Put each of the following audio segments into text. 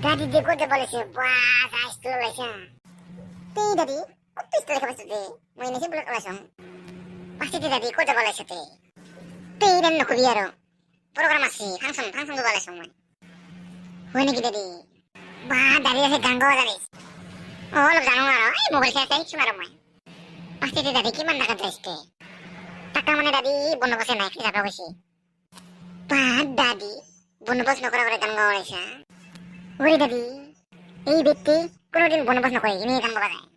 দাদি যে করতে বলেছে বাস আসতে বলেছে তুই দাদি কত স্কুলে খাবার সাথে মই এনেছি বুলেট বলেছং পাশে দাদি করতে বলেছে তুই রান্না খুবই আরো প্রোগ্রাম আছে ফাংশন বলেছং মই হয় নাকি দাদি বা দাদি আছে গান গাওয়া জানিস অলপ জানো আর এই মোবাইল খেলা ইচ্ছু মারো মই পাশে দাদি কিমান টাকা যাইছে টাকা মানে দাদি বন্দোবস্ত নাই কি যাবা কইছি বা দাদি বন্দোবস্ত নকরা করে গান গাওয়া হয়েছে ওরে দাদি এই ব্যক্তি কোনোদিন বনবাস নকরে এমনি গান গাওয়া যায়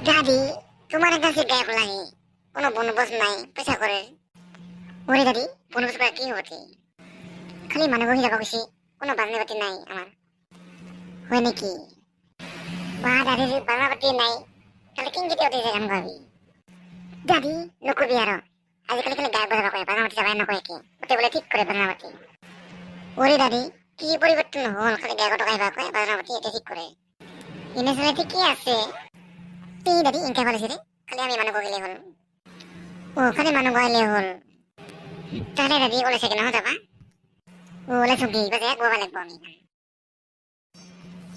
দাদি তোমার কাছে গায়ক লাগে কোনো বনবাস নাই পয়সা করে ওরে দাদি বনবাস করে কি হতে খালি মানে বহি যাবা খুশি কোনো বাজনা বাতি নাই আমার হয় নাকি বা দাদি বাজনা বাতি নাই তাহলে কিংকিতে ওতে গান গাবি দাদি নকবি আর আজিকালি খালি গায়ক বাজাবা কয় বাজনা বাতি যাবাই নকয় কি ওতে বলে ঠিক করে বাজনা বাতি ওরে দাদি কি পরিবর্তন হল খালি গায়ক গাইবা কয় বাজনা বাতি এটা ঠিক করে ইনে সাথে কি আছে তুই দাদি ইনকা বলেছে রে খালি আমি মানে গইলে হল ও খালি মানে গইলে হল তাহলে দাদি বলেছে কেন হতাবা ও বলে সঙ্গে বাজে এক গোবা লাগবো আমি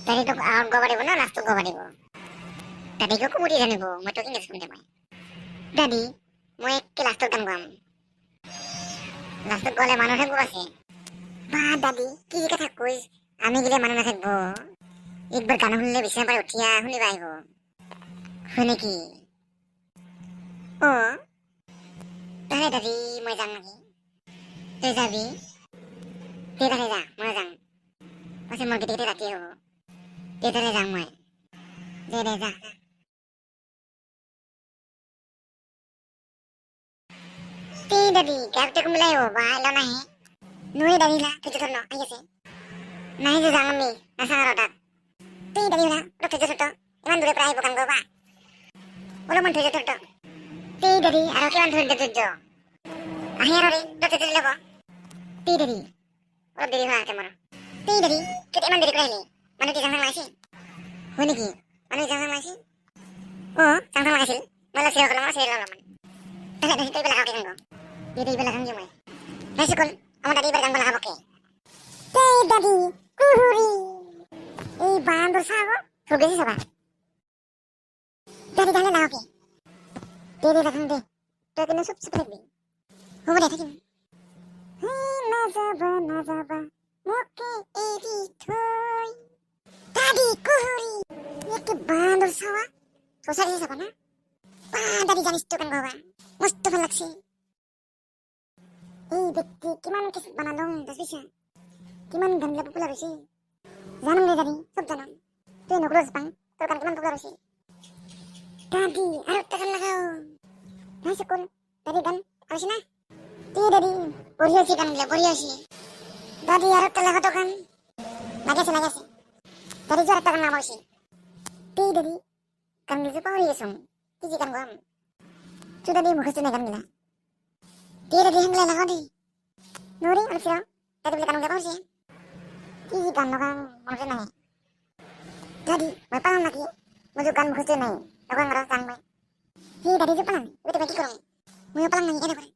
দাদি তো আর গোবা দেব না নাস্তো গোবা দেব দাদি কো কুমুটি জানিব মই তো কিনে শুনতে পাই দাদি মই এক লাস্টো গান গাম লাস্টো গলে মানুষ থাকবো আছে বা দাদি কি কথা কইস আমি গেলে মানুষ না থাকবো একবার গান শুনলে বিছানা পারে উঠিয়া শুনি পাইব হয় নাকি ও তাহলে দাদি মই যাম নাকি তুই যাবি তুই তাহলে যা মই যাম পাছে মোৰ কেটে কেটে ৰাতি হ'ব তুই তাহলে যাম মই দে যা তুই দাদি গায়কটা মিলাই হ'ব বা এলো নাহে নুই দাদি না তুই তো আহি আছে নাই যে যাম আমি নাচাওঁ আৰু তাত তুই দাদি না অলপ ধৈৰ্য ধৰ ইমান দূৰে পৰা আহিব গান গাব অলপমান ধৈৰ্য ধৰ তুই দাদি আৰু কিমান ধৈৰ্য আহি আৰু ৰে অলপ ধৈৰ্য ল'ব তুই দাদি অলপ দেৰি হোৱা মোৰ তুই দাদি কেতিয়া ইমান দেৰি কৰি আহিলি মানুহ কি জাং লাগাইছে হয় নেকি মানুহ জাং লাগাইছে অ জাং লাগাইছিল মই অলপ চিৰিয়াল অলপমান তাহলে দাদি তই বেলা খাওঁকে গান গাওঁ তুই বেলা খাওঁগে মই নাই সকল আমার দাদি এবার গান লাগাবো কে তুই দাদি কুহুরি এই বান্দর সাগো ফুগেছি সবা দাদি গানে লাগাও কে দে রাখান দে তুই কেন চুপ চুপ থাকবি হবে দে থাকিম না যাবা মুখে এরি থই দাদি কুহুরি একটি বান্দর সাওয়া সোসাইটি সবা না দাদি জানিস তো গান গাওয়া মস্ত ভালো লাগছে এই ব্যক্তি কিমান কিছু বানালং দেখিছা কিমান গান গিলা পপুলার হয়েছে জানাম রে দাদি সব জানাম তুই নকরস পাই তোর গান কিমান পপুলার হয়েছে দাদি আর একটা গান লাগাও নাই সকল দাদি গান আসে না তুই দাদি বড়িয়েছি গান গিলা বড়িয়েছি দাদি আর একটা লাগা তো গান লাগাছে দাদি জোর একটা গান লাগাইছি তুই দাদি গান গিলা পাওয়া গেছং কি গান গাম তুই দাদি মুখস্থ না গান গিলা তুই দাদি হাঙ্গলা লাগাও দি নরি অলফিরা দাদি বলে গান গাবো সে কি গান লাগাম মনে নাই দাদি মই পালাম নাকি মই গান মুখস্থ নাই লাগাম আর গান মই হি দাদি যে পালাম ওটা কি করব মই পালাম নাকি কেন করে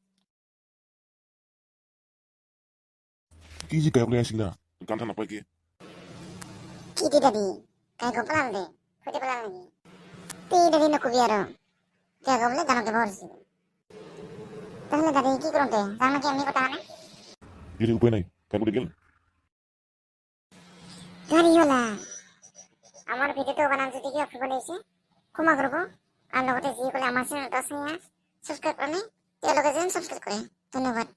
কি যে গায়ক লই আসিলা গানটা নাপাই কি কি দাদি কাই গো পালাম দে ফুটে পালাম নাকি তুই দাদি নকবি আর কে গো বলে গানকে ভরছি তাহলে দাদি কি করতে জানো কি আমি কথা না এর উপায় নাই গান করে গেল গাড়িওয়ালা আমার ভিডিওতে বানান যদি কি আপনি বানিয়েছে ক্ষমা করবো আর লগতে যে বলে আমার চ্যানেলটা সাবস্ক্রাইব করে তে লগে যেন সাবস্ক্রাইব করে ধন্যবাদ।